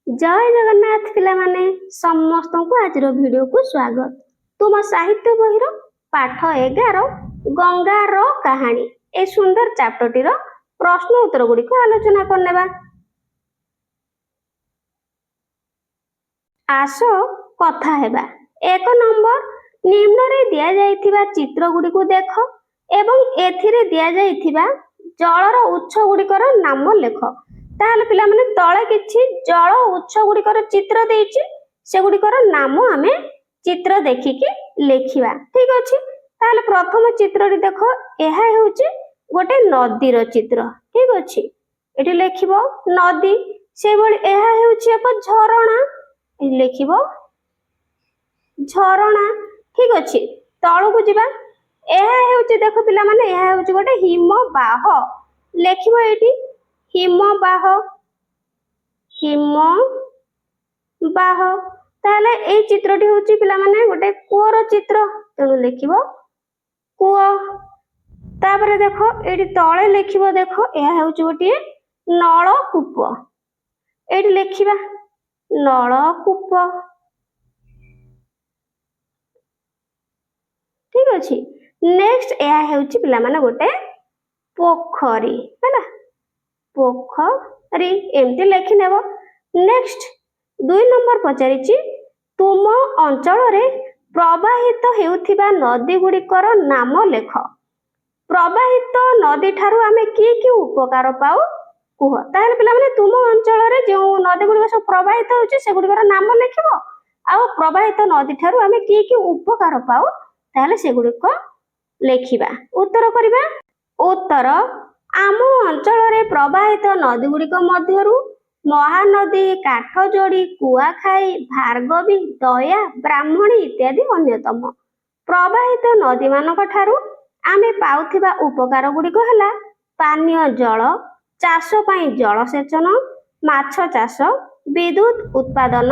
जय जगन्नाथ पिला माने समस्त को आज वीडियो को स्वागत। तुम साहित्य बहिर पाठ 11 गंगार कहानी ए सुंदर चैप्टर टीर प्रश्न उत्तर गुडी को आलोचना करनेबा। आस कथा हेबा। 1 नंबर निम्न रे दिया जाइथिबा चित्र गुडी को देख एवं एथिरे दिया जाइथिबा जलर उत्स गुडीकर नाम लेख। ताहले पिला माने तळे किछि जल उत्स गुडीकर चित्र देइछि से गुडीकर नाम आमे चित्र देखिकि लेखिबा। ठीक अछि। ताहले प्रथम चित्र रि देखो एहा हेउछि गोटे नदी रो चित्र। ठीक अछि। एठी लेखिबो नदी से बळी एहा हेउछि एक झरणा लेखिबो झरणा। ठीक अछि। तळु को जिबा एहा हेउछि देखो पिला माने एहा हेउछि गोटे हिमबाह लेखिबो एठी हिमबाह हिमबाह। ताहले ए चित्रटी होछि पिला माने गोटे कुओर चित्र तेणु लेखिबो कुओ। तापरे देखो एठी तळे लेखिबो देखो एहा हेउछि गोटे नळकूप एठी लेखिबा नळकूप। ठीक अछि। नेक्स्ट एहा हेउछि पिला माने गोटे पोखरी हैला पोखरी एमती लेखि नेबो। नेक्स्ट 2 नंबर पचारिछि तुम अंचल रे प्रवाहित हेउथिबा नदी गुडीकर नाम लेख। प्रवाहित नदी ठारू आमे की उपकार पाऊ कुह। ताहले पिला माने तुम अंचल रे जो नदी गुडीक सब प्रवाहित होछि से गुडीकर नाम लेखिबो आ प्रवाहित नदी ठारू आमे की उपकार पाऊ ताहले से गुडीक लेखिबा। उत्तर करिबा। उत्तर आम अंचल रे प्रवाहित नदी गुडीक मध्यरु महानदी काठजोड़ी कुआखाई भार्गवी दया ब्राह्मणी इत्यादि अन्यतम। प्रवाहित नदी मानक ठारू आमे पाउथिबा उपकार गुडीक हला पानीय जल चाष पई जलसेचन माछ चाष विद्युत उत्पादन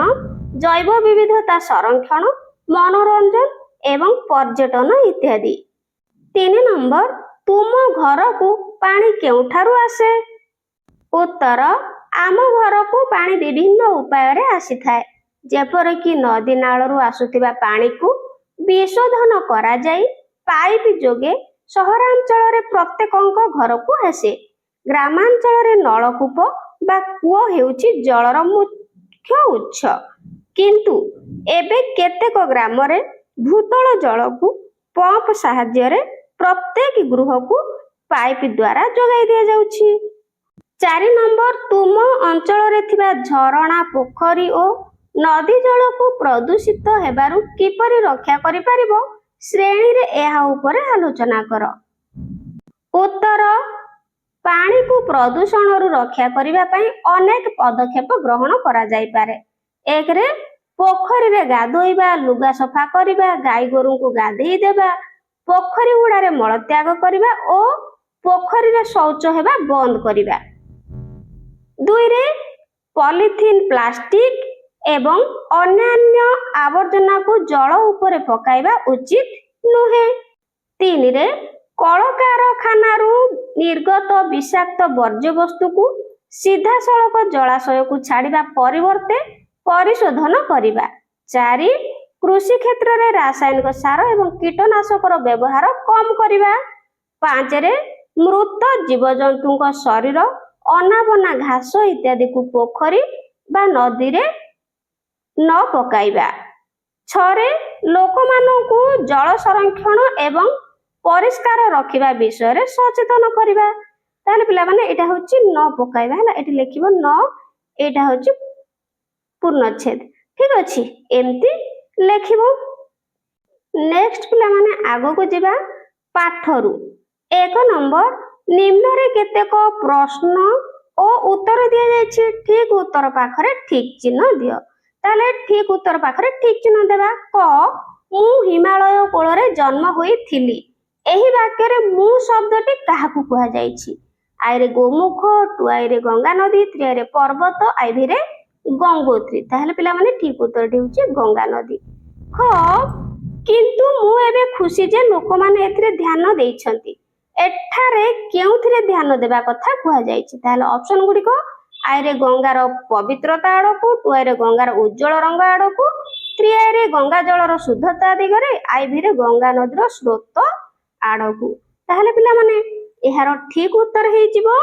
जैव विविधता संरक्षण मनोरंजन एवं पर्यटन इत्यादि। 3 नंबर तुम घर को पानी केउठारू आसे। उत्तर आम घर को पानी विभिन्न उपाय रे आसी थाए जेपर कि नदी नाळरू आसुथिबा पानी को विशोधन करा जाई पाइप जोगे शहरांचल रे प्रत्येकंक घर को आसे। ग्रामांचल रे नळकूप बा कुओ हेउछि जलर मुख्य उत्स किंतु एबे केतेक ग्राम रे भूतल जल को पंप सहाय्य रे प्रत्येक गृह को पाइप द्वारा जोगाई दिया जाउछि। 4 नंबर तुम अंचल रे थिबा झरणा पोखरी ओ नदी जल को प्रदूषित हेबारु किपरि रक्षा करि परिबो श्रेणी रे एहा ऊपर आलोचना कर। उत्तर पानी को प्रदूषण रु रक्षा करिबा पई अनेक पदक्षेप ग्रहण करा जाई पारे। एक रे पोखरी रे गाधोइबा लुगा सफा करिबा गाई गोरु को गाधेई देबा पोखरी गुड़ारे मल त्याग करिबा ओ पोखरी रे शौच हेबा बंद करिबा। 2 रे पॉलीथीन प्लास्टिक एवं अन्य आवर्जना को जल ऊपर पकाइबा उचित नुहे। 3 रे कलकारखानारू निर्गत विषाक्त वर्ज्य वस्तु को सीधा सड़क जलाशय को छाड़िबा परिवर्ते परिशोधन करिबा। 4 कृषि क्षेत्र रे रासायनिक सार एवं कीटनाशक व्यवहार कम करिबा। 5 रे मृत जीवजंतु को शरीर अनाबना घास इत्यादि को पोखरी बा नदी रे न पकाइबा। 6 रे लोक मानकु जल संरक्षण एवं परिष्कार रखिबा विषय रे सचेतन करिबा। ताले पिला माने एटा होछि न पकाइबा हला एठी लेखिबो न एटा होछि पूर्णच्छेद। ठीक अछि एम्ति लेखिबो। नेक्स्ट पिला माने आगो को जिबा पाठरू 1 नंबर निम्न रे केतेक प्रश्न ओ उत्तर दिया जायछि ठीक उत्तर पाखरे ठीक चिन्ह दियो। ताले ठीक उत्तर पाखरे ठीक चिन्ह देबा। क मु हिमालय कोल रे जन्म होई थिली एही वाक्य रे मु शब्दटी काहाकू कुहा जायछि। आई रे गोमुख टुआई रे गंगा नदी त्रिया रे पर्वत आइभी रे गंगोत्री। ताहले पिला माने ठीक उत्तरटी होछि गंगा नदी। ख किंतु मु एबे खुशी जे लोक माने एथिरे ध्यान देइछंती एठारे केउथिरे ध्यान देबा कथा कुहा जायछि। ताहले ऑप्शन गुडी को आई रे गंगार पवित्रता आड़कू, टू आई रे गंगार उज्जवल रंग आड़कू, थ्री आई रे गंगा जलर शुद्धता दिगरे, आई भी रे गंगा नदीर स्रोत आड़कू। ताहले पिला माने एहार ठीक उत्तर हे जिवो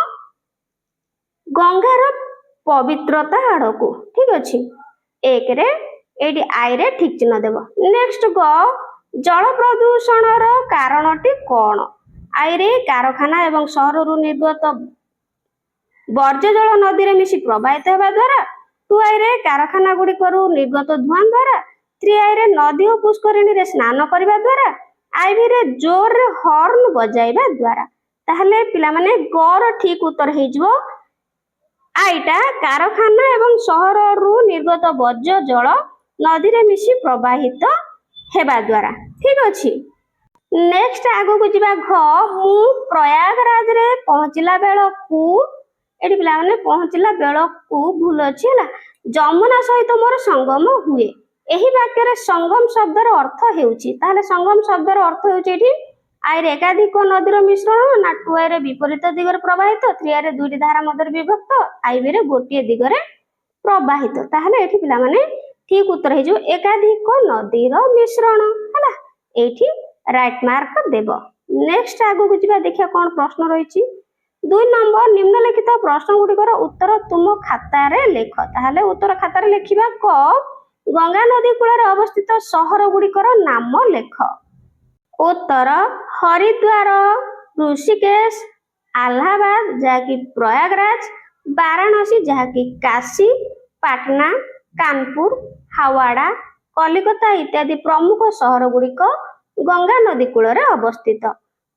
गंगार पवित्रता आड़कू। ठीक अछि, एक रे एडी आई रे ठीक चिन्ह देबो। नेक्स्ट ग जल प्रदूषणर कारणटी कोन? आई रे कारखाना एवं सहररु निर्गत वर्ज्य जल नदी रे मिसी प्रवाहित हेबा द्वारा, टू आई रे कारखाना गुडी करू निर्गत धुआं द्वारा, थ्री आई रे नदी और पुष्करिणी रे स्नान करबा द्वारा, आई भी रे जोर रे हॉर्न बजाइबा द्वारा। ताहले पिला माने ग र ठीक उत्तर हे जिवो आईटा कारखाना एवं सहररु निर्गत वर्ज्य जल नदी रे मिसी प्रवाहित हेबा द्वारा। ठीक अछि, नेक्स्ट आगो को जिबा घ मु प्रयागराज रे पहुंचला बेलकू, एठी पिला माने पहुंचला बेलकू भूल अछि हला, जमुना सहित मोर संगम हुए। एही वाक्य रे संगम शब्दर अर्थ हेउची, ताहले संगम शब्दर अर्थ हेउची एठी आई रे एकाधिक नदीर मिश्रण ना, टू आई रे विपरीत दिगरे प्रवाहित, थ्री आई रे दुईटी धारा मध्य विभक्त, आई भी रे गोटिए दिगरे प्रवाहित। ताहले एठी पिला माने ठीक उत्तर हे जो एकाधिक नदीर मिश्रण हला, एठी राइट मार्क देबो। नेक्स्ट आगो को जिबा देखिया कोन प्रश्न रहिची। 2 नंबर निम्नलिखित प्रश्न गुडिकर उत्तर तुम खाता रे लेख। ताहले उत्तर खाता रे लेखिबा क गंगा नदी कूल रे अवस्थित शहर गुडिकर नाम लेख। उत्तर हरिद्वार, ऋषिकेश, आलाहाबाद जाकी प्रयागराज, वाराणसी जाकी काशी, पाटना, कानपुर, हावड़ा, कलिकता इत्यादि प्रमुख शहर गुडिक गंगा नदी कूल रे अवस्थित।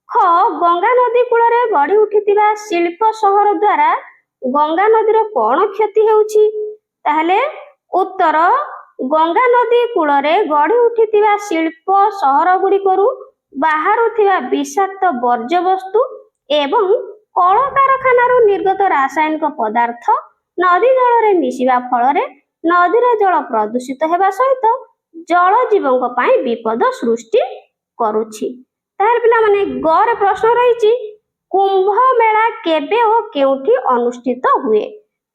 ख गंगा नदी कूल रे गढ़ी उठितिबा शिल्प शहर द्वारा गंगा नदीर कोन क्षति हेउची? ताहले उत्तर गंगा नदी कूल रे गढ़ी उठितिबा शिल्प शहर गुडिकरू बाहरुथिबा विषाक्त वर्ज्य वस्तु एवं कल कारखानारू निर्गत रासायनिक पदार्थ नदी जल रे मिसिबा फल रे नदीर जल प्रदूषित हेबा सहित जल जीवों पाई विपद सृष्टि करुछि। ताहले पिला माने ग रे प्रश्न रहिछि कुंभ मेला केबे ओ केउठी अनुष्ठित हुए?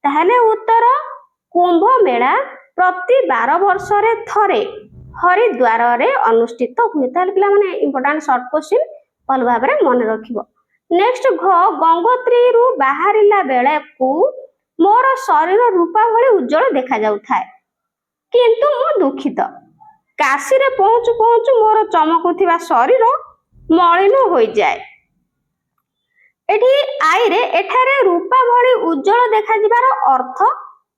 ताहले उत्तर कुंभ मेला प्रति 12 वर्ष रे थरे हरिद्वार रे अनुष्ठित हुए। ताहले पिला माने इंपोर्टेंट शॉर्ट क्वेश्चन भल भाबे रे मन रखिबो। नेक्स्ट घ गंगोत्री रु बाहरिला बेले को मोर शरीर रूपा भली उज्जवल देखा जाउथाय, किंतु मु दुखित। काशी रे पहुंचु पहुंचु मोर चमकुथिबा शरीर मलिन होई जाय। एठी आई रे एठारे रूपा भली उज्जवल देखा जिबार अर्थ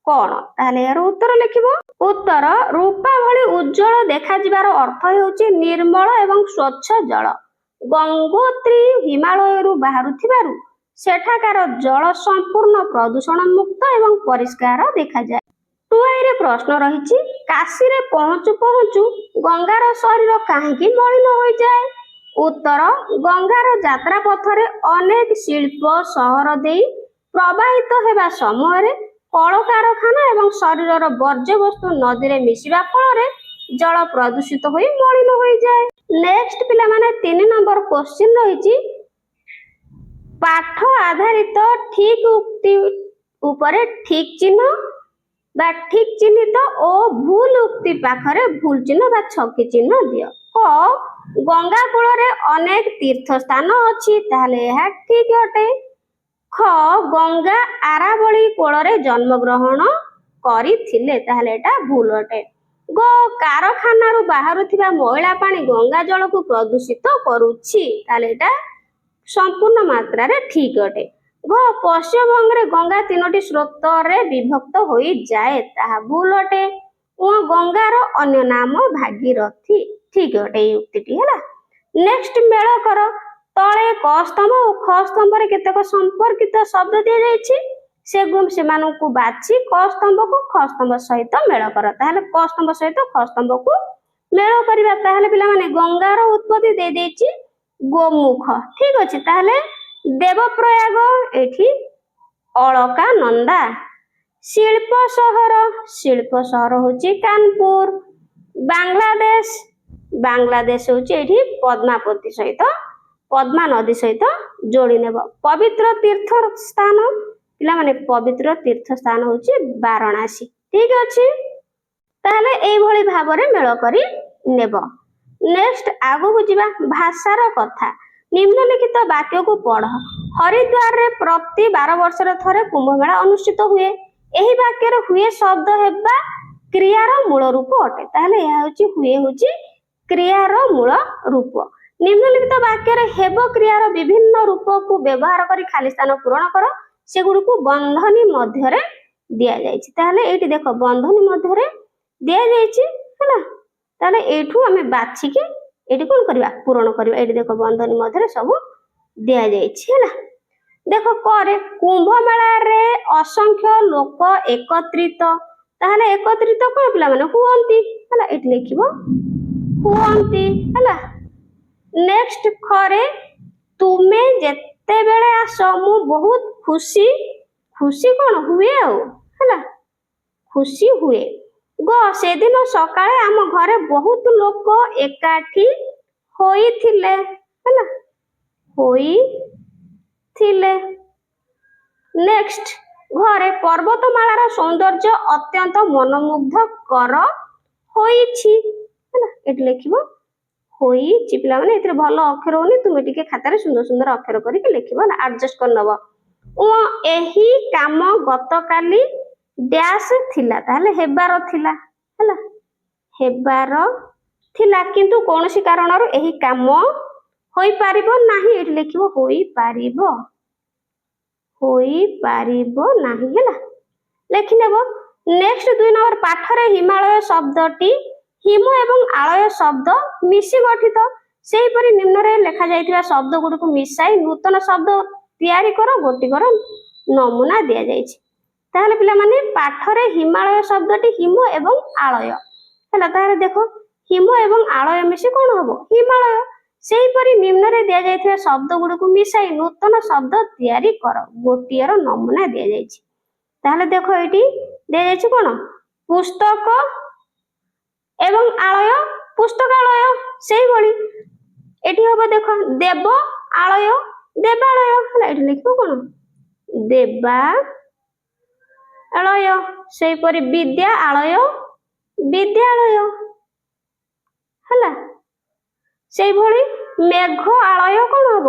कोन? ताहले यार उत्तर लिखिबो। उत्तर रूपा भली उज्जवल देखा जिबार अर्थ हेउची निर्मल एवं स्वच्छ जल। गंगोत्री हिमालय रु बाहरुथिबारु सेठाकार जल संपूर्ण प्रदूषण मुक्त एवं परिष्कार देखा जाय। टुआई रे प्रश्न रहिछि काशी रे पहुंचु पहुंचु गंगार शरीर काहेकि मलिन होई जाय? उत्तर गंगार यात्रा पथरे अनेक शिल्प शहर देई प्रवाहित हेबा समय रे कल कारखाना एवं शरीरर वर्ज्य वस्तु नदी रे मिसिबा फल रे जल प्रदूषित होई मलिन होई जाय। नेक्स्ट पिला माने 3 नंबर क्वेश्चन रहिछि पाठ आधारित ठीक उक्ति ऊपर ठीक चिन्ह बा ठीक चिन्हित और भूल उक्ति पाखरे भूल चिन्ह बा छकी चिन्ह दियो। क गंगा कूल रे अनेक तीर्थ स्थान अछि, ताहले यह ठीक अटे। ख गंगा आरावली कूल रे जन्म ग्रहण करिथिले, ताहले एटा भूल अटे। ग कारखाना रु बाहरुथिबा मैला पानी गंगा जल को प्रदूषित करूछि, ताहले एटा संपूर्ण मात्रा रे ठीक अटे। घ पश्चिमबंग रे गंगा 3टी स्रोत रे विभक्त होई जाए, ताहा भूल अटे। ओ गंगार अन्य नाम भागीरथी, ठीक अटे ये उक्तिटी हैला। नेक्स्ट मेल कर तळे क स्तंभ और ख स्तंभ रे केतेक संपर्कित शब्द दिया जायछि, से गुम सेमानकु बाछि क स्तंभ को ख स्तंभ सहित मेल कर। ताहले क स्तंभ सहित ख स्तंभ को मेल करिबा। ताहले पिला माने गंगार उत्पत्ति दे देछि गोमुख, ठीक अछि। ताहले देवप्रयाग एठी अलकानंदा। शिल्प शहर होची कानपुर। बांग्लादेश होची एठी पद्मावती सहित पद्मा नदी सहित जोड़ी नेब। पवित्र तीर्थ स्थान ପିଲାମାନେ ପବିତ୍ର ତୀର୍ଥ ସ୍ଥାନ ହଉଛି ବାରାଣାସୀ। ଠିକ ଅଛି, ତାହେଲେ ଏଇଭଳି ଭାବରେ ମେଳ କରି ନେବ। ନେକ୍ସଟ ଆଗକୁ ଯିବା, ଭାଷାର କଥା। ନିମ୍ନଲିଖିତ ବାକ୍ୟକୁ ପଢ। ହରିଦ୍ୱାରରେ ପ୍ରତି 12 ବର୍ଷରେ ଥରେ କୁମ୍ଭମେଳା ଅନୁଷ୍ଠିତ ହୁଏ। ଏହି ବାକ୍ୟରେ ହୁଏ ଶବ୍ଦ ହେବା କ୍ରିୟାର ମୂଳ ରୂପ ଅଟେ। ତାହେଲେ ଏହା ହଉଛି ହୁଏ ହଉଛି କ୍ରିୟାର ମୂଳ ରୂପ। ନିମ୍ନଲିଖିତ ବାକ୍ୟରେ ହେବ କ୍ରିୟାର ବିଭିନ୍ନ ରୂପକୁ ବ୍ୟବହାର କରି ଖାଲି ସ୍ଥାନ ପୂରଣ କର। ସେଗୁଡ଼ିକୁ ବନ୍ଧନୀ ମଧ୍ୟରେ ଦିଆଯାଇଛି। ତାହେଲେ ଏଇଠି ଦେଖ ବନ୍ଧନୀ ମଧ୍ୟରେ ଦିଆଯାଇଛି ହେଲା। ତାହେଲେ ଏଇଠୁ ଆମେ ବାଛିକି ଏଇଠି କଣ କରିବା, ପୂରଣ କରିବା। ଏଇଠି ଦେଖ ବନ୍ଧନୀ ମଧ୍ୟରେ ସବୁ ଦିଆଯାଇଛି ହେଲା। ଦେଖ କରେ କୁମ୍ଭ ମେଳାରେ ଅସଂଖ୍ୟ ଲୋକ ଏକତ୍ରିତ। ତାହେଲେ ଏକତ୍ରିତ କଣ ପିଲାମାନେ ହୁଅନ୍ତି ହେଲା, ଏଇଠି ଲେଖିବ ହୁଅନ୍ତି ହେଲା। ନେକ୍ସଟ ଖରେ ତୁମେ ଯେତେବେଳେ ଆସ ମୁଁ ବହୁତ ଖୁସି, ଖୁସି କଣ ହୁଏ ଆଉ ହେଲା, ଖୁସି ହୁଏ। ଗ ସେଦିନ ସକାଳେ ଆମ ଘରେ ବହୁତ ଲୋକ ଏକାଠି ହୋଇଥିଲେ ହେଲା, ହୋଇଥିଲେ। ନେକ୍ସଟ ଘରେ ପର୍ବତମାଳାର ସୌନ୍ଦର୍ଯ୍ୟ ଅତ୍ୟନ୍ତ ମନମୁଗ୍ଧକର ହୋଇଛି ହେଲା, ଏଠି ଲେଖିବ ହୋଇଛି। ପିଲାମାନେ ଏଥିରେ ଭଲ ଅକ୍ଷର ହଉନି, ତୁମେ ଟିକେ ଖାତାରେ ସୁନ୍ଦର ସୁନ୍ଦର ଅକ୍ଷର କରିକି ଲେଖିବ ହେଲା, ଆଡଜଷ୍ଟ କରିନବ। ଏହି କାମ ଗତକାଲି ଡ୍ୟାସ ଥିଲା। ତାହେଲେ ହେବାର ଥିଲା ହେଲା, ହେବାର ଥିଲା, କିନ୍ତୁ କୌଣସି କାରଣରୁ ଏହି କାମ ହୋଇପାରିବ ନାହିଁ। ଏଠି ଲେଖିବ ହୋଇପାରିବ, ହୋଇପାରିବ ନାହିଁ ହେଲା, ଲେଖିନେବ। ନେକ୍ସଟ 2 ନମ୍ବର ପାଠରେ ହିମାଳୟ ଶବ୍ଦଟି ହିମ ଏବଂ ଆଳୟ ଶବ୍ଦ ମିଶି ଗଠିତ। ସେହିପରି ନିମ୍ନରେ ଲେଖାଯାଇଥିବା ଶବ୍ଦ ଗୁଡ଼ିକୁ ମିଶାଇ ନୂତନ ଶବ୍ଦ ତିଆରି କର। ଗୋଟିକର ନମୁନା ଦିଆଯାଇଛି। ତାହେଲେ ପିଲାମାନେ ପାଠରେ ହିମାଳୟ ଶବ୍ଦଟି ହିମ ଏବଂ ଆଳୟ ହେଲା। ତାହେଲେ ଦେଖ ହିମ ଏବଂ ଆଳୟ ମିଶି କଣ ହବ, ହିମାଳୟ। ସେହିପରି ନିମ୍ନରେ ଦିଆଯାଇଥିବା ଶବ୍ଦ ଗୁଡ଼ିକୁ ମିଶାଇ ନୂତନ ଶବ୍ଦ ତିଆରି କର। ଗୋଟିଏର ନମୁନା ଦିଆଯାଇଛି। ତାହେଲେ ଦେଖ ଏଇଠି ଦିଆଯାଇଛି କଣ, ପୁସ୍ତକ ଏବଂ ଆଳୟ ପୁସ୍ତକାଳୟ। ସେଇଭଳି ଏଠି ହବ ଦେଖ ଦେବ ଆଳୟ ଦେବାଳୟ ହେଲା, ଏଠି ଲେଖିବ କଣ ଦେବାଳୟ। ସେଇପରି ବିଦ୍ୟା ଆଳୟ ବିଦ୍ୟାଳୟ ହେଲା। ସେଇଭଳି ମେଘ ଆଳୟ କଣ ହବ,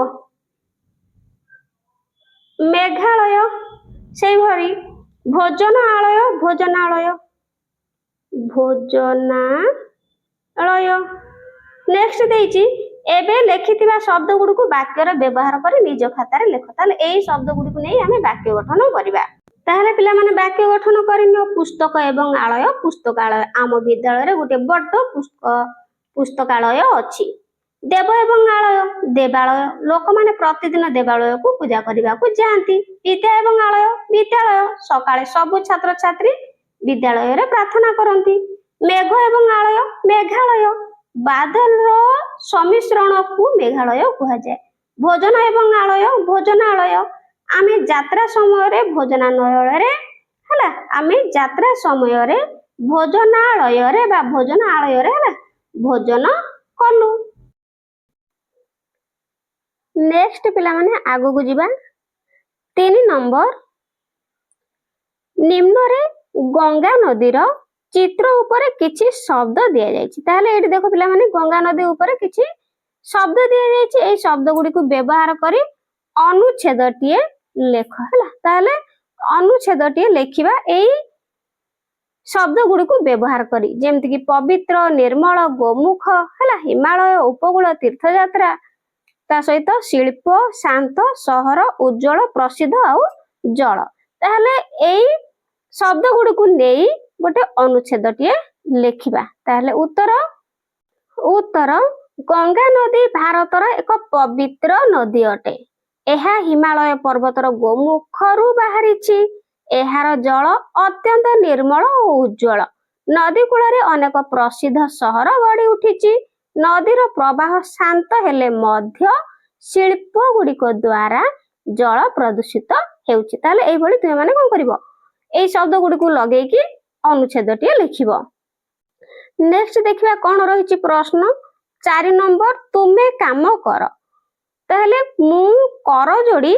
ମେଘାଳୟ। ସେଇଭଳି ଭୋଜନ ଆଳୟ ଭୋଜନାଳୟ ଭୋଜନାଳୟ। ନେକ୍ସଟ ଦେଇଛି ଏବେ ଲେଖିଥିବା ଶବ୍ଦ ଗୁଡ଼ିକୁ ବାକ୍ୟର ବ୍ୟବହାର କରି ନିଜ ଖାତାରେ ଲେଖ। ତାହେଲେ ଏଇ ଶବ୍ଦ ଗୁଡ଼ିକୁ ନେଇ ଆମେ ବାକ୍ୟ ଗଠନ କରିବା। ତାହେଲେ ପିଲାମାନେ ବାକ୍ୟ ଗଠନ କରିନିଅ। ପୁସ୍ତକ ଏବଂ ଆଳୟ ପୁସ୍ତକାଳୟ। ଆମ ବିଦ୍ୟାଳୟରେ ଗୋଟେ ବଡ ପୁସ୍ତକାଳୟ ଅଛି। ଦେବ ଏବଂ ଆଳୟ ଦେବାଳୟ। ଲୋକମାନେ ପ୍ରତିଦିନ ଦେବାଳୟକୁ ପୂଜା କରିବାକୁ ଯାଆନ୍ତି। ବିଦ୍ୟା ଏବଂ ଆଳୟ ବିଦ୍ୟାଳୟ। ସକାଳେ ସବୁ ଛାତ୍ରଛାତ୍ରୀ ବିଦ୍ୟାଳୟରେ ପ୍ରାର୍ଥନା କରନ୍ତି। ମେଘ ଏବଂ ଆଳୟ ମେଘାଳୟ। ବାଦଲର ସମ୍ମିଶ୍ରଣକୁ ମେଘାଳୟ କୁହାଯାଏ। ଭୋଜନ ଏବଂ ଆଳୟ ଭୋଜନାଳୟ। ଆମେ ଯାତ୍ରା ସମୟରେ ଭୋଜନାଳୟରେ ହେଲା, ଆମେ ଯାତ୍ରା ସମୟରେ ଭୋଜନାଳୟରେ ବା ଭୋଜନାଳୟରେ ହେଲା ଭୋଜନ କଲୁ। ନେକ୍ସଟ ପିଲାମାନେ ଆଗକୁ ଯିବା। 3 ନମ୍ବର ନିମ୍ନରେ ଗଙ୍ଗା ନଦୀର ଚିତ୍ର ଉପରେ କିଛି ଶବ୍ଦ ଦିଆଯାଇଛି। ତାହେଲେ ଏଇଠି ଦେଖ ପିଲାମାନେ ଗଙ୍ଗା ନଦୀ ଉପରେ କିଛି ଶବ୍ଦ ଦିଆଯାଇଛି। ଏଇ ଶବ୍ଦ ଗୁଡ଼ିକୁ ବ୍ୟବହାର କରି ଅନୁଚ୍ଛେଦଟିଏ ଲେଖ ହେଲା। ତାହେଲେ ଅନୁଚ୍ଛେଦଟିଏ ଲେଖିବା ଏଇ ଶବ୍ଦ ଗୁଡ଼ିକୁ ବ୍ୟବହାର କରି, ଯେମିତି କି ପବିତ୍ର ନିର୍ମଳ ଗୋମୁଖ ହେଲା, ହିମାଳୟ ଉପକୂଳ ତୀର୍ଥଯାତ୍ରା, ତା ସହିତ ଶିଳ୍ପ ଶାନ୍ତ ସହର ଉଜ୍ଜଳ ପ୍ରସିଦ୍ଧ ଆଉ ଜଳ। ତାହେଲେ ଏଇ ଶବ୍ଦ ଗୁଡ଼ିକୁ ନେଇ ଗୋଟେ ଅନୁଚ୍ଛେଦଟିଏ ଲେଖିବା। ତାହେଲେ ଉତ୍ତର ଗଙ୍ଗା ନଦୀ ଭାରତର ଏକ ପବିତ୍ର ନଦୀ ଅଟେ। ଏହା ହିମାଳୟ ପର୍ବତର ଗୋମୁଖରୁ ବାହାରିଛି। ଏହାର ଜଳ ଅତ୍ୟନ୍ତ ନିର୍ମଳ ଓ ଉଜ୍ଜଳ। ନଦୀ କୂଳରେ ଅନେକ ପ୍ରସିଦ୍ଧ ସହର ଗଢ଼ି ଉଠିଛି। ନଦୀର ପ୍ରବାହ ଶାନ୍ତ ହେଲେ ମଧ୍ୟ ଶିଳ୍ପ ଗୁଡ଼ିକ ଦ୍ୱାରା ଜଳ ପ୍ରଦୂଷିତ ହେଉଛି। ତାହେଲେ ଏଇଭଳି ତୁମେ ମାନେ କଣ କରିବ, ଏଇ ଶବ୍ଦ ଗୁଡ଼ିକୁ ଲଗେଇକି ଅନୁଚ୍ଛେଦଟିଏ ଲେଖିବ। ନେକ୍ସଟ ଦେଖିବା କଣ ରହିଛି ପ୍ରଶ୍ନ। 4 ନମ୍ବର ତୁମେ କାମ କର। ତାହେଲେ ମୁଁ କର ଯୋଡ଼ି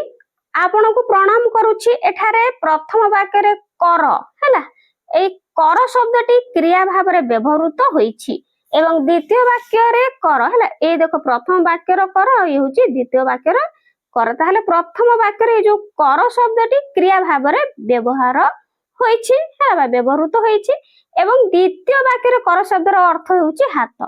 ଆପଣଙ୍କୁ ପ୍ରଣାମ କରୁଛି। ଏଠାରେ ପ୍ରଥମ ବାକ୍ୟରେ କର ହେଲା, ଏଇ କର ଶବ୍ଦଟି କ୍ରିୟା ଭାବରେ ବ୍ୟବହୃତ ହୋଇଛି ଏବଂ ଦ୍ୱିତୀୟ ବାକ୍ୟରେ କର ହେଲା। ଏଇ ଦେଖ ପ୍ରଥମ ବାକ୍ୟର କର ଆଉ ଇଏ ହଉଛି ଦ୍ୱିତୀୟ ବାକ୍ୟର କର। ତାହେଲେ ପ୍ରଥମ ବାକ୍ୟରେ ଏଇ ଯୋଉ କର ଶବ୍ଦଟି କ୍ରିୟା ଭାବରେ ବ୍ୟବହାର ହୋଇଛି ହେଲା ବା ବ୍ୟବହୃତ ହୋଇଛି ଏବଂ ଦ୍ୱିତୀୟ ବାକ୍ୟରେ କର ଶବ୍ଦର ଅର୍ଥ ହେଉଛି ହାତ।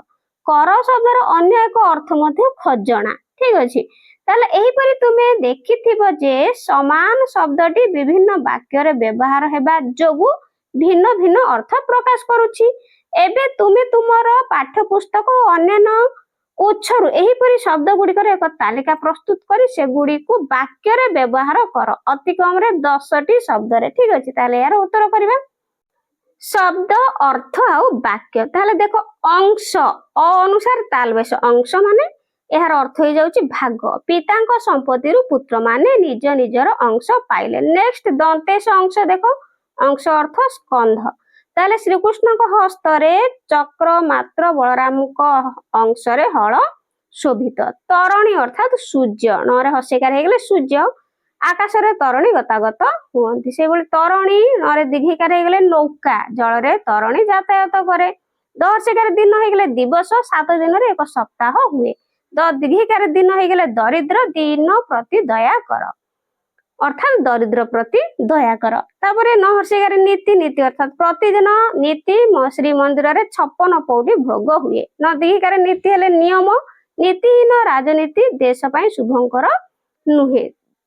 କର ଶବ୍ଦର ଅନ୍ୟ ଏକ ଅର୍ଥ ମଧ୍ୟ ଖଜଣା। ଠିକ ଅଛି, ତାହେଲେ ଏହିପରି ତୁମେ ଦେଖିଥିବ ଯେ ସମାନ ଶବ୍ଦଟି ବିଭିନ୍ନ ବାକ୍ୟରେ ବ୍ୟବହାର ହେବା ଯୋଗୁଁ ଭିନ୍ନ ଭିନ୍ନ ଅର୍ଥ ପ୍ରକାଶ କରୁଛି। ଏବେ ତୁମେ ତୁମର ପାଠ୍ୟ ପୁସ୍ତକ ଓ ଅନ୍ୟାନ୍ୟ ଉତ୍ସରୁ ଏହିପରି ଶବ୍ଦ ଗୁଡ଼ିକର ଏକ ତାଲିକା ପ୍ରସ୍ତୁତ କରି ସେଗୁଡ଼ିକୁ ବାକ୍ୟରେ ବ୍ୟବହାର କର ଅତି କମରେ 10ଟି ଶବ୍ଦରେ। ଠିକ ଅଛି, ତାହେଲେ ଏହାର ଉତ୍ତର କରିବା। ଶବ୍ଦ ଅର୍ଥ ଆଉ ବାକ୍ୟ। ତାହେଲେ ଦେଖ ଅଂଶ, ଅ ଅନୁସାରେ ତାଲବେଶ। ଅଂଶ ମାନେ ଏହାର ଅର୍ଥ ହେଇଯାଉଛି ଭାଗ। ପିତାଙ୍କ ସମ୍ପତ୍ତିରୁ ପୁତ୍ରମାନେ ନିଜ ନିଜର ଅଂଶ ପାଇଲେ। ନେକ୍ସଟ ଦନ୍ତେଶ ଅଂଶ ଦେଖ, ଅଂଶ ଅର୍ଥ ସ୍କନ୍ଧ। ତାହେଲେ ଶ୍ରୀକୃଷ୍ଣଙ୍କ ହସ୍ତରେ ଚକ୍ର ମାତ୍ର ବଳରାମଙ୍କ ଅଂଶରେ ହଳ ଶୋଭିତ। ତରଣୀ ଅର୍ଥାତ୍ ସୂର୍ଯ୍ୟ, ନରେ ହସ୍ୟକାର ହେଇଗଲେ ସୂର୍ଯ୍ୟ। ଆକାଶରେ ତରଣୀ ଗତାଗତ ହୁଅନ୍ତି। ସେଇଭଳି ତରଣୀ ନରେ ଦୀର୍ଘିକାର ହେଇଗଲେ ନୌକା, ଜଳରେ ତରଣୀ ଯାତାୟାତ କରେ। ଦହର୍ଷିକାର ଦିନ ହେଇଗଲେ ଦିବସ, 7 ଦିନରେ ଏକ ସପ୍ତାହ ହୁଏ। ଦୀର୍ଘିକାର ଦିନ ହେଇଗଲେ ଦରିଦ୍ର, ଦିନ ପ୍ରତି ଦୟା କର ଅର୍ଥାତ୍ ଦରିଦ୍ର ପ୍ରତି ଦୟା କର। ତାପରେ ନହର୍ଷିକାର ନୀତି, ନୀତି ଅର୍ଥାତ୍ ପ୍ରତିଦିନ ନୀତି ଶ୍ରୀମନ୍ଦିରରେ 56 ପଉଟି ଭୋଗ ହୁଏ। ଦୀର୍ଘିକାର ନୀତି ହେଲେ ନିୟମ, ନୀତିହୀନ ରାଜନୀତି ଦେଶ ପାଇଁ ଶୁଭଙ୍କର ନୁହେଁ।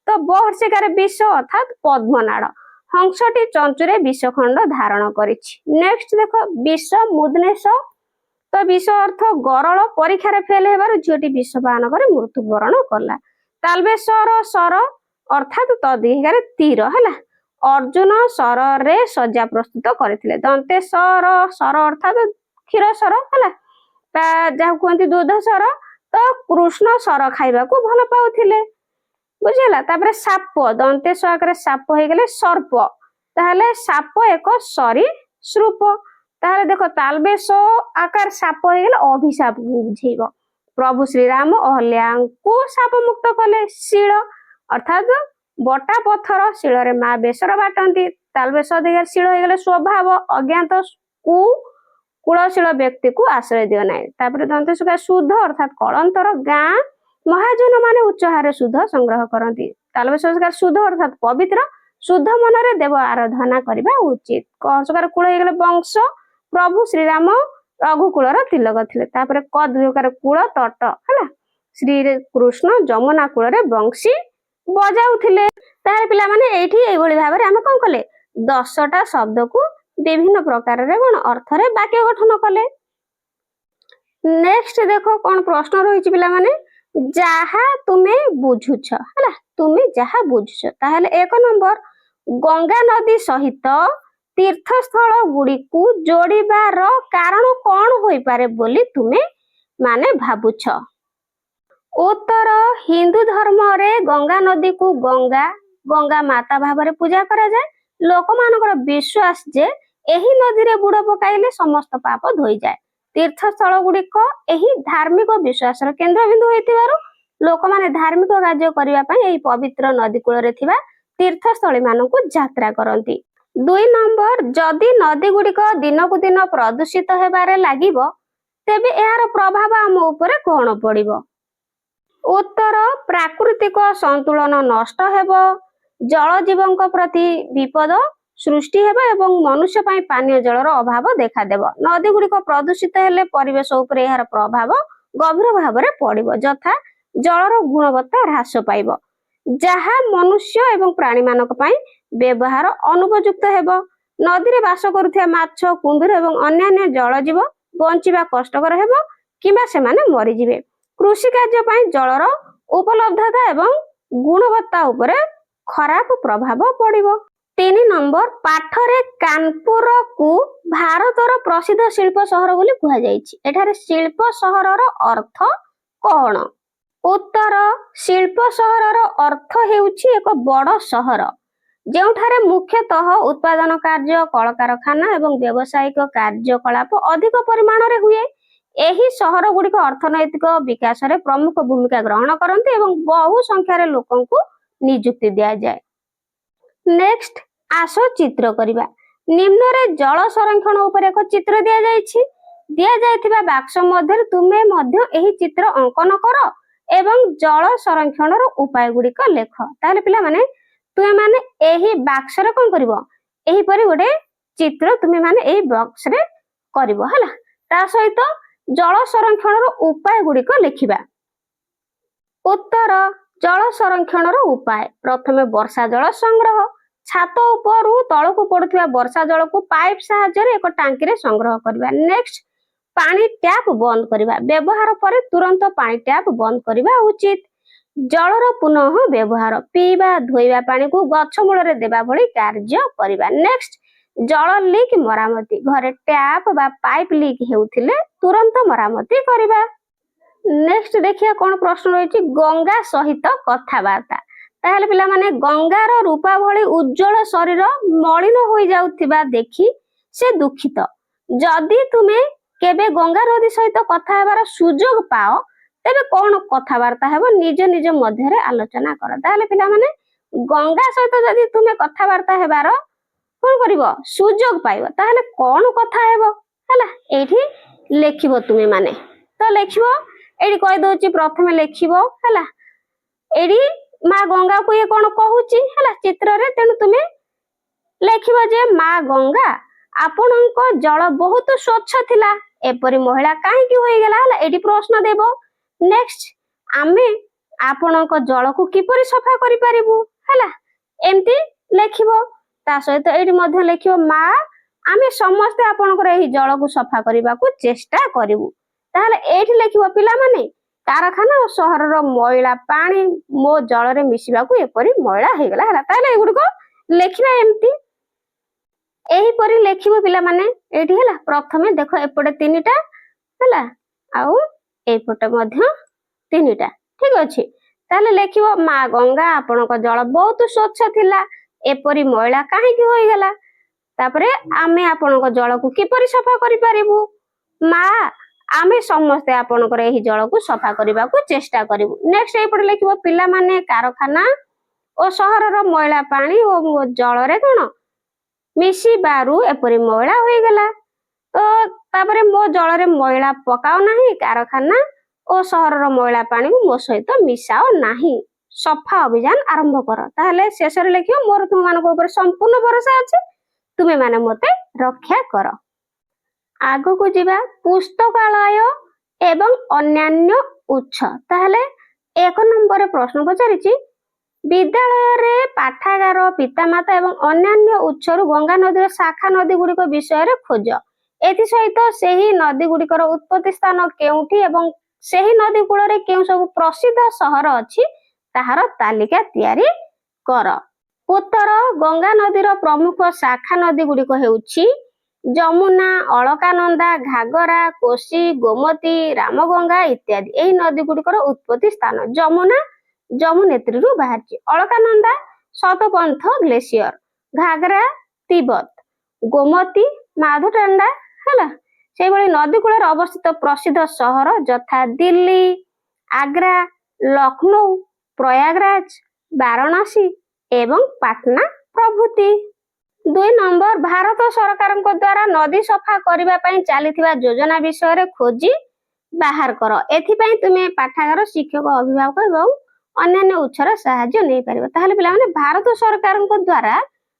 ତ ବର୍ଷିକାର ବିଷ ଅର୍ଥାତ୍ ପଦ୍ମନାଡ଼, ହଂସଟି ଚଞ୍ଚୁରେ ବିଷଖଣ୍ଡ ଧାରଣ କରିଛି। ନେକ୍ସଟ ଦେଖ ବିଷ ମୁଦନେଶ, ତ ବିଷ ଅର୍ଥ ଗରଳ, ପରୀକ୍ଷାରେ ଫେଲ ହେବାରୁ ଝିଅଟି ବିଷ ପାନ କରି ମୃତ୍ୟୁବରଣ କଲା। ତାଲବେଶର ସର ଅର୍ଥାତ୍ ତଦୀର୍ଘିକାରେ ତୀର ହେଲା, ଅର୍ଜୁନ ସରରେ ସଜ୍ଜା ପ୍ରସ୍ତୁତ କରିଥିଲେ। ଦନ୍ତେଶର ସର ଅର୍ଥାତ୍ କ୍ଷୀର ସର ହେଲା, ତା ଯାହାକୁ କୁହନ୍ତି ଦୁଧ ସର। ତ କୃଷ୍ଣ ସର ଖାଇବାକୁ ଭଲ ପାଉଥିଲେ, ବୁଝିହେଲା। ତାପରେ ସାପ, ଦନ୍ତେଶ ଆକାରରେ ସାପ ହେଇଗଲେ ସର୍ପ, ତାହେଲେ ସାପ ଏକ ସରୀସୃପ। ତାହେଲେ ଦେଖ ତାଲବେଶ ଆକାର ସାପ ହେଇଗଲେ ଅଭିଶାପକୁ ବୁଝେଇବ। ପ୍ରଭୁ ଶ୍ରୀରାମ ଅହଲ୍ୟାଙ୍କୁ ସାପ ମୁକ୍ତ କଲେ। ଶିଳ ଅର୍ଥାତ୍ ବଟା ପଥର, ଶିଳରେ ମା ବେସର ବାଟନ୍ତି। ତାଲବେଶ ଦିଗରେ ଶିଳ ହେଇଗଲେ ସ୍ୱଭାବ, ଅଜ୍ଞାତ କୁଳଶୀଳ ବ୍ୟକ୍ତିକୁ ଆଶ୍ରୟ ଦିଅ ନାହିଁ। ତାପରେ ଦନ୍ତେଶୁକା ସୁଧ ଅର୍ଥାତ୍ କଳନ୍ତର, ଗାଁ ମହାଜନ ମାନେ ଉଚ୍ଚ ହାରରେ ସୁଧ ସଂଗ୍ରହ କରନ୍ତି। ତାଲବେଶ ସୁଧ ଅର୍ଥାତ୍ ପବିତ୍ର, ଶୁଦ୍ଧ ମନରେ ଦେବ ଆରାଧନା କରିବା ଉଚିତ। କଂସକାର କୂଳ ହେଇଗଲେ ବଂଶ, ପ୍ରଭୁ ଶ୍ରୀରାମ ରଘୁକୁଳର ତିଲକ ଥିଲେ। ତାପରେ କଦକାର କୂଳ ତଟ ହେଲା, ଶ୍ରୀକୃଷ୍ଣ ଯମୁନା କୂଳରେ ବଂଶୀ ବଜାଉଥିଲେ। ତାହେଲେ ପିଲାମାନେ ଏଇଠି ଏଇଭଳି ଭାବରେ ଆମେ କଣ କଲେ, 10ଟା ଶବ୍ଦକୁ ବିଭିନ୍ନ ପ୍ରକାରରେ କଣ ଅର୍ଥରେ ବାକ୍ୟ ଗଠନ କଲେ। ନେକ୍ସଟ ଦେଖ କଣ ପ୍ରଶ୍ନ ରହିଛି ପିଲାମାନେ, ଯାହା ତୁମେ ବୁଝୁଛ ହେଲା, ତୁମେ ଯାହା ବୁଝୁଛ। ତାହେଲେ 1 ନମ୍ବର, ଗଙ୍ଗା ନଦୀ ସହିତ ତୀର୍ଥସ୍ଥଳ ଗୁଡ଼ିକୁ ଯୋଡ଼ିବାର କାରଣ କଣ ହୋଇପାରେ ବୋଲି ତୁମେ ମାନେ ଭାବୁଛ? ଉତ୍ତର, ହିନ୍ଦୁ ଧର୍ମରେ ଗଙ୍ଗା ନଦୀକୁ ଗଙ୍ଗା ମାତା ଭାବରେ ପୂଜା କରାଯାଏ। ଲୋକମାନଙ୍କର ବିଶ୍ୱାସ ଯେ ଏହି ନଦୀରେ ବୁଡ଼ ପକାଇଲେ ସମସ୍ତ ପାପ ଧୋଇଯାଏ। ତୀର୍ଥସ୍ଥଳ ଗୁଡ଼ିକ ଏହି ଧାର୍ମିକ ବିଶ୍ୱାସର କେନ୍ଦ୍ରବିନ୍ଦୁ ହୋଇଥିବାରୁ ଲୋକମାନେ ଧାର୍ମିକ କାର୍ଯ୍ୟ କରିବା ପାଇଁ ଏହି ପବିତ୍ର ନଦୀ କୂଳରେ ଥିବା ତୀର୍ଥସ୍ଥଳୀ ମାନଙ୍କୁ ଯାତ୍ରା କରନ୍ତି। 2 ନମ୍ବର, ଯଦି ନଦୀ ଗୁଡ଼ିକ ଦିନକୁ ଦିନ ପ୍ରଦୂଷିତ ହେବାରେ ଲାଗିବ ତେବେ ଏହାର ପ୍ରଭାବ ଆମ ଉପରେ କଣ ପଡ଼ିବ? ଉତ୍ତର, ପ୍ରାକୃତିକ ସନ୍ତୁଳନ ନଷ୍ଟ ହେବ, ଜଳଜୀବଙ୍କ ପ୍ରତି ବିପଦ ସୃଷ୍ଟି ହେବ ଏବଂ ମନୁଷ୍ୟ ପାଇଁ ପାନୀୟ ଜଳର ଅଭାବ ଦେଖାଦେବ। ନଦୀ ଗୁଡ଼ିକ ପ୍ରଦୂଷିତ ହେଲେ ପରିବେଶ ଉପରେ ଏହାର ପ୍ରଭାବ ଗଭୀର ଭାବରେ ପଡ଼ିବ, ଯଥା ଜଳର ଗୁଣବତ୍ତା ହ୍ରାସ ପାଇବ, ଯାହା ମନୁଷ୍ୟ ଏବଂ ପ୍ରାଣୀମାନଙ୍କ ପାଇଁ ବ୍ୟବହାର ଅନୁପଯୁକ୍ତ ହେବ। ନଦୀରେ ବାସ କରୁଥିବା ମାଛ, କୁମ୍ଭୀର ଏବଂ ଅନ୍ୟାନ୍ୟ ଜଳଜୀବ ବଞ୍ଚିବା କଷ୍ଟକର ହେବ କିମ୍ବା ସେମାନେ ମରିଯିବେ। କୃଷି କାର୍ଯ୍ୟ ପାଇଁ ଜଳର ଉପଲବ୍ଧତା ଏବଂ ଗୁଣବତ୍ତା ଉପରେ ଖରାପ ପ୍ରଭାବ ପଡ଼ିବ। 3 ନମ୍ବର, ପାଠରେ କାନପୁରକୁ ଭାରତର ପ୍ରସିଦ୍ଧ ଶିଳ୍ପ ସହର ବୋଲି କୁହାଯାଇଛି। ଏଠାରେ ଶିଳ୍ପ ସହରର ଅର୍ଥ କଣ? ଉତ୍ତର, ଶିଳ୍ପ ସହରର ଅର୍ଥ ହେଉଛି ଏକ ବଡ଼ ସହର ଯେଉଁଠାରେ ମୁଖ୍ୟତଃ ଉତ୍ପାଦନ କାର୍ଯ୍ୟ, କଳକାରଖାନା ଏବଂ ବ୍ୟବସାୟିକ କାର୍ଯ୍ୟକଳାପ ଅଧିକ ପରିମାଣରେ ହୁଏ। ଏହି ସହର ଗୁଡ଼ିକ ଅର୍ଥନୈତିକ ବିକାଶରେ ପ୍ରମୁଖ ଭୂମିକା ଗ୍ରହଣ କରନ୍ତି ଏବଂ ବହୁ ସଂଖ୍ୟାରେ ଲୋକଙ୍କୁ ନିଯୁକ୍ତି ଦିଆଯାଏ। ନେକ୍ସଟ ଆସ ଚିତ୍ର କରିବା। ନିମ୍ନରେ ଜଳ ସଂରକ୍ଷଣ ଉପରେ ଏକ ଚିତ୍ର ଦିଆଯାଇଛି। ଦିଆଯାଇଥିବା ବାକ୍ସ ମଧ୍ୟରେ ତୁମେ ମଧ୍ୟ ଏହି ଚିତ୍ର ଅଙ୍କନ କର ଏବଂ ଜଳ ସଂରକ୍ଷଣର ଉପାୟ ଗୁଡ଼ିକ ଲେଖ। ତାହେଲେ ପିଲାମାନେ ତୁମେ ମାନେ ଏହି ବାକ୍ସରେ କଣ କରିବ, ଏହିପରି ଗୋଟେ ଚିତ୍ର ତୁମେ ମାନେ ଏହି ବକ୍ସରେ କରିବ ହେଲା। ତା ସହିତ ଜଳ ସଂରକ୍ଷଣର ଉପାୟ ଗୁଡ଼ିକ ଲେଖିବା। ଉତ୍ତର, ଜଳ ସଂରକ୍ଷଣର ଉପାୟ। ପ୍ରଥମେ ବର୍ଷା ଜଳ ସଂଗ୍ରହ। ଛାତ ଉପରୁ ତଳକୁ ପଡୁଥିବା ବର୍ଷା ଜଳକୁ ପାଇପ ସାହାଯ୍ୟରେ ଏକ ଟାଙ୍କିରେ ସଂଗ୍ରହ କରିବା। ନେକ୍ସଟ, ପାଣି ଟ୍ୟାପ ବନ୍ଦ କରିବା। ବ୍ୟବହାର ପରେ ତୁରନ୍ତ ପାଣି ଟ୍ୟାପ ବନ୍ଦ କରିବା ଉଚିତ। ଜଳର ପୁନଃ ବ୍ୟବହାର। ପିଇବା, ଧୋଇବା ପାଣିକୁ ଗଛ ମୂଳରେ ଦେବା ଭଳି କାର୍ଯ୍ୟ କରିବା। ନେକ୍ସଟ, ଜଳ ଲିକ୍ ମରାମତି। ଘରେ ଟ୍ୟାପ ବା ପାଇପ ଲିକ୍ ହେଉଥିଲେ ତୁରନ୍ତ ମରାମତି କରିବା। ନେକ୍ସଟ ଦେଖିବା କଣ ପ୍ରଶ୍ନ ରହିଛି, ଗଙ୍ଗା ସହିତ କଥାବାର୍ତ୍ତା। ତାହେଲେ ପିଲାମାନେ ଗଙ୍ଗାର ରୂପା ଭଳି ଉଜ୍ଜଳ ଶରୀର ମଳିନ ହୋଇଯାଉଥିବା ଦେଖି ସେ ଦୁଃଖିତ। ଯଦି ତୁମେ କେବେ ଗଙ୍ଗା ନଦୀ ସହିତ କଥା ହେବାର ସୁଯୋଗ ପାଅ ତେବେ କଣ କଥାବାର୍ତ୍ତା ହେବ, ନିଜ ନିଜ ମଧ୍ୟରେ ଆଲୋଚନା କର। ତାହେଲେ ପିଲାମାନେ ଗଙ୍ଗା ସହିତ ଯଦି ତୁମେ କଥାବାର୍ତ୍ତା ହେବାର କଣ କରିବ, ସୁଯୋଗ ପାଇବ, ତାହେଲେ କଣ କଥା ହେବ ହେଲା, ଏଇଠି ଲେଖିବ ତୁମେ ମାନେ। ତ ଲେଖିବ, ଏଇଠି କହିଦଉଛି, ପ୍ରଥମେ ଲେଖିବ ହେଲା। ଏଇଠି ମା ଗଙ୍ଗାକୁ ଇଏ କଣ କହୁଛି ହେଲା ଚିତ୍ରରେ, ତେଣୁ ତୁମେ ଲେଖିବ ଯେ ମା ଗଙ୍ଗା ଆପଣଙ୍କ ଜଳ ବହୁତ ସ୍ୱଚ୍ଛ ଥିଲା, ଏପରି ମହିଳା କାହିଁକି ହୋଇଗଲା ହେଲା, ଏଇଠି ପ୍ରଶ୍ନ ଦେବ। ନେକ୍ସଟ, ଆମେ ଆପଣଙ୍କ ଜଳକୁ କିପରି ସଫା କରିପାରିବୁ ହେଲା, ଏମିତି ଲେଖିବ। ତା ସହିତ ଏଇଠି ମଧ୍ୟ ଲେଖିବ, ମା ଆମେ ସମସ୍ତେ ଆପଣଙ୍କର ଏହି ଜଳକୁ ସଫା କରିବାକୁ ଚେଷ୍ଟା କରିବୁ। ତାହେଲେ ଏଇଠି ଲେଖିବ ପିଲାମାନେ, କାରଖାନା ଓ ସହରର ମଇଳା ପାଣି ମୋ ଜଳରେ ମିଶିବାକୁ ଏପରି ମଇଳା ହେଇଗଲା ହେଲା। ତାହେଲେ ଏଗୁଡିକ ଲେଖିବା ଏମିତି, ଏହିପରି ଲେଖିବ ପିଲାମାନେ ଏଇଠି ହେଲା। ପ୍ରଥମେ ଦେଖ ଏପଟେ ତିନିଟା ହେଲା, ଆଉ ଏପଟେ ମଧ୍ୟ ତିନିଟା, ଠିକ ଅଛି। ତାହେଲେ ଲେଖିବ, ମା ଗଙ୍ଗା ଆପଣଙ୍କ ଜଳ ବହୁତ ସ୍ୱଚ୍ଛ ଥିଲା, ଏପରି ମଇଳା କାହିଁକି ହୋଇଗଲା। ତାପରେ ଆମେ ଆପଣଙ୍କ ଜଳକୁ କିପରି ସଫା କରିପାରିବୁ, ମା ଆମେ ସମସ୍ତେ ଆପଣଙ୍କର ଏହି ଜଳକୁ ସଫା କରିବାକୁ ଚେଷ୍ଟା କରିବୁ। ନେକ୍ସଟ ଏପଟେ ଲେଖିବ, ପିଲାମାନେ କାରଖାନା ଓ ସହରର ମଇଳା ପାଣି ଓ ଜଳରେ କଣ ମିଶିବାରୁ ଏପରି ମଇଳା ହୋଇଗଲା। ତ ତାପରେ ମୋ ଜଳରେ ମଇଳା ପକାଅ ନାହିଁ, କାରଖାନା ଓ ସହରର ମଇଳା ପାଣିକୁ ମୋ ସହିତ ମିଶାଅ ନାହିଁ, ସଫା ଅଭିଯାନ ଆରମ୍ଭ କର। ତାହେଲେ ଶେଷରେ ଲେଖିବ, ମୋର ତୁମମାନଙ୍କ ଉପରେ ସମ୍ପୂର୍ଣ୍ଣ ଭରସା ଅଛି, ତୁମେ ମାନେ ମତେ ରକ୍ଷା କର। ଆଗକୁ ଯିବା, ପୁସ୍ତକାଳୟ ଏବଂ ଅନ୍ୟାନ୍ୟ ଉତ୍ସ। ତାହେଲେ 1 ନମ୍ବରରେ ପ୍ରଶ୍ନ ପଚାରିଛି, ବିଦ୍ୟାଳୟରେ ପାଠାଗାର, ପିତାମାତା ଏବଂ ଅନ୍ୟାନ୍ୟ ଉତ୍ସରୁ ଗଙ୍ଗା ନଦୀର ଶାଖା ନଦୀ ଗୁଡ଼ିକ ବିଷୟରେ ଖୋଜ। ଏଥିସହିତ ସେହି ନଦୀ ଗୁଡ଼ିକର ଉତ୍ପତ୍ତି ସ୍ଥାନ କେଉଁଠି ଏବଂ ସେହି ନଦୀ କୂଳରେ କେଉଁ ସବୁ ପ୍ରସିଦ୍ଧ ସହର ଅଛି ତାହାର ତାଲିକା ତିଆରି କର। ଉତ୍ତର, ଗଙ୍ଗା ନଦୀର ପ୍ରମୁଖ ଶାଖା ନଦୀ ଗୁଡ଼ିକ ହେଉଛି ଯମୁନା, ଅଳକାନନ୍ଦା, ଘାଗରା, କୋଶି, ଗୋମତୀ, ରାମଗଙ୍ଗା ଇତ୍ୟାଦି। ଏହି ନଦୀ ଗୁଡ଼ିକର ଉତ୍ପତ୍ତି ସ୍ଥାନ ଯମୁନା ଯମୁନେତ୍ରୀରୁ ବାହାରିଛି, ଅଳକାନନ୍ଦା ଶତପନ୍ଥ ଗ୍ଲେସିୟର, ଘାଗରା ତିବ୍ବତ, ଗୋମତୀ ମାଧୁଟାଣ୍ଡା ହେଲା। ସେଇଭଳି ନଦୀ କୂଳରେ ଅବସ୍ଥିତ ପ୍ରସିଦ୍ଧ ସହର ଯଥା ଦିଲ୍ଲୀ, ଆଗ୍ରା, ଲକ୍ଷ୍ନୌ, ପ୍ରୟାଗରାଜ, ବାରାଣସୀ ଏବଂ ପାଟନା ପ୍ରଭୃତି। 2 ନମ୍ବର, ଭାରତ ସରକାରଙ୍କ ଦ୍ୱାରା ନଦୀ ସଫା କରିବା ପାଇଁ ଚାଲିଥିବା ଯୋଜନା ବିଷୟରେ ଖୋଜି ବାହାର କର। ଏଥିପାଇଁ ତୁମେ ପାଠାଗାର, ଶିକ୍ଷକ, ଅଭିଭାବକ ଏବଂ ଅନ୍ୟାନ୍ୟ ଉତ୍ସର ସାହାଯ୍ୟ ନେଇପାରିବ। ତାହେଲେ ପିଲାମାନେ ଭାରତ ସରକାରଙ୍କ ଦ୍ୱାରା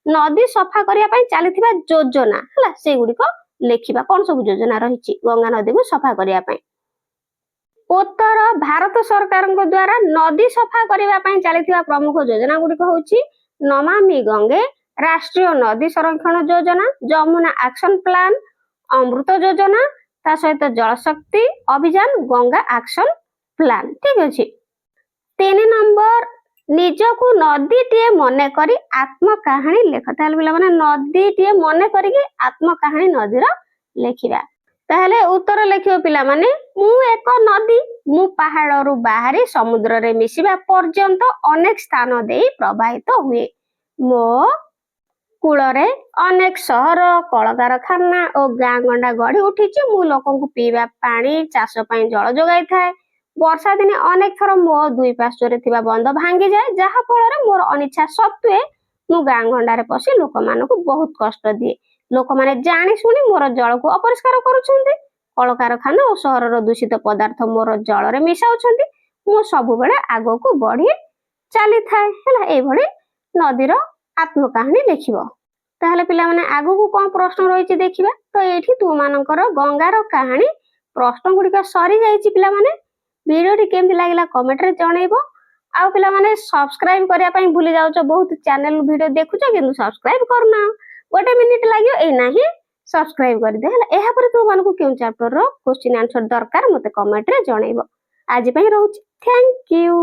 ନଦୀ ସଫା କରିବା ପାଇଁ ଚାଲିଥିବା ଯୋଜନା ହେଲା, ସେଗୁଡିକ ଲେଖିବା, କଣ ସବୁ ଯୋଜନା ରହିଛି ଗଙ୍ଗା ନଦୀକୁ ସଫା କରିବା ପାଇଁ। ଉତ୍ତର, ଭାରତ ସରକାରଙ୍କ ଦ୍ୱାରା ନଦୀ ସଫା କରିବା ପାଇଁ ଚାଲିଥିବା ପ୍ରମୁଖ ଯୋଜନା ଗୁଡିକ ହେଉଛି ନମାମି ଗଙ୍ଗେ, ରାଷ୍ଟ୍ରୀୟ ନଦୀ ସଂରକ୍ଷଣ ଯୋଜନା, ଯମୁନା ଆକ୍ସନ ପ୍ଲାନ, ଅମୃତ ଯୋଜନା, ତା ସହିତ ଜଳଶକ୍ତି ଅଭିଯାନ, ଗଙ୍ଗା ଆକ୍ସନ ପ୍ଲାନ। ଠିକ ଅଛି। 3 ନମ୍ବର, ନିଜକୁ ନଦୀଟିଏ ମନେ କରି ଆତ୍ମ କାହାଣୀ ଲେଖ। ତାହେଲେ ପିଲାମାନେ ନଦୀଟିଏ ମନେ କରିକି ଆତ୍ମ କାହାଣୀ ନଦୀର ଲେଖିବା। ତାହେଲେ ଉତ୍ତର ଲେଖିବ ପିଲାମାନେ, ମୁଁ ଏକ ନଦୀ, ମୁଁ ପାହାଡରୁ ବାହାରି ସମୁଦ୍ରରେ ମିଶିବା ପର୍ଯ୍ୟନ୍ତ ଅନେକ ସ୍ଥାନ ଦେଇ ପ୍ରବାହିତ ହୁଏ। ମୋ କୂଳରେ ଅନେକ ସହର, କଳକାରଖାନା ଓ ଗାଁ ଗଣ୍ଡା ଗଢି ଉଠିଛି। ମୁଁ ଲୋକଙ୍କୁ ପିଇବା ପାଣି, ଚାଷ ପାଇଁ ଜଳ ଯୋଗାଇଥାଏ, ବର୍ଷା ଦିନେ ଅନେକ ଥର ମୋ ଦୁଇ ପାର୍ଶ୍ୱରେ ଥିବା ବନ୍ଧ ଭାଙ୍ଗିଯାଏ, ଯାହା ଫଳରେ ମୋର ଅନିଚ୍ଛା ସତ୍ତ୍ୱେ ମୁଁ ଗାଁ ଗଣ୍ଡାରେ ପଶି ଲୋକମାନଙ୍କୁ ବହୁତ କଷ୍ଟ ଦିଏ। ଲୋକମାନେ ଜାଣି ଶୁଣି ମୋର ଜଳକୁ ଅପରିଷ୍କାର କରୁଛନ୍ତି। କଳକାରଖାନା ଓ ସହରର ଦୂଷିତ ପଦାର୍ଥ ମୋର ଜଳରେ ମିଶାଉଛନ୍ତି। ମୁଁ ସବୁବେଳେ ଆଗକୁ ବଢି ଚାଲିଥାଏ। ହେଲା, ଏଇଭଳି ନଦୀର ଆତ୍ମକାହାଣୀ ଲେଖିବ। ତାହେଲେ ପିଲାମାନେ ଆଗକୁ କଣ ପ୍ରଶ୍ନ ରହିଛି ଦେଖିବା। ତ ଏଇଠି ତୁମମାନଙ୍କର ଗଙ୍ଗାର କାହାଣୀ ପ୍ରଶ୍ନ ଗୁଡ଼ିକ ସରିଯାଇଛି। ପିଲାମାନେ ଭିଡ଼ିଓଟି କେମିତି ଲାଗିଲା କମେଣ୍ଟରେ ଜଣେଇବ। ଆଉ ପିଲାମାନେ ସବସ୍କ୍ରାଇବ କରିବା ପାଇଁ ଭୁଲି ଯାଉଛ। ବହୁତ ଚ୍ୟାନେଲ ଭିଡ଼ିଓ ଦେଖୁଛ କିନ୍ତୁ ସବସ୍କ୍ରାଇବ କରୁନା। 1 ମିନିଟ୍ ଲାଗିବ, ଏଇନା ହିଁ ସବସ୍କ୍ରାଇବ କରିଦେ। ହେଲା, ଏହାପରେ ତୁମମାନଙ୍କୁ କେଉଁ ଚାପ୍ଟରର କ୍ୱେଶ୍ଚିନ୍ ଆନ୍ସର ଦରକାର ମୋତେ କମେଣ୍ଟରେ ଜଣେଇବ। ଆଜି ପାଇଁ ରହୁଛି। Thank you.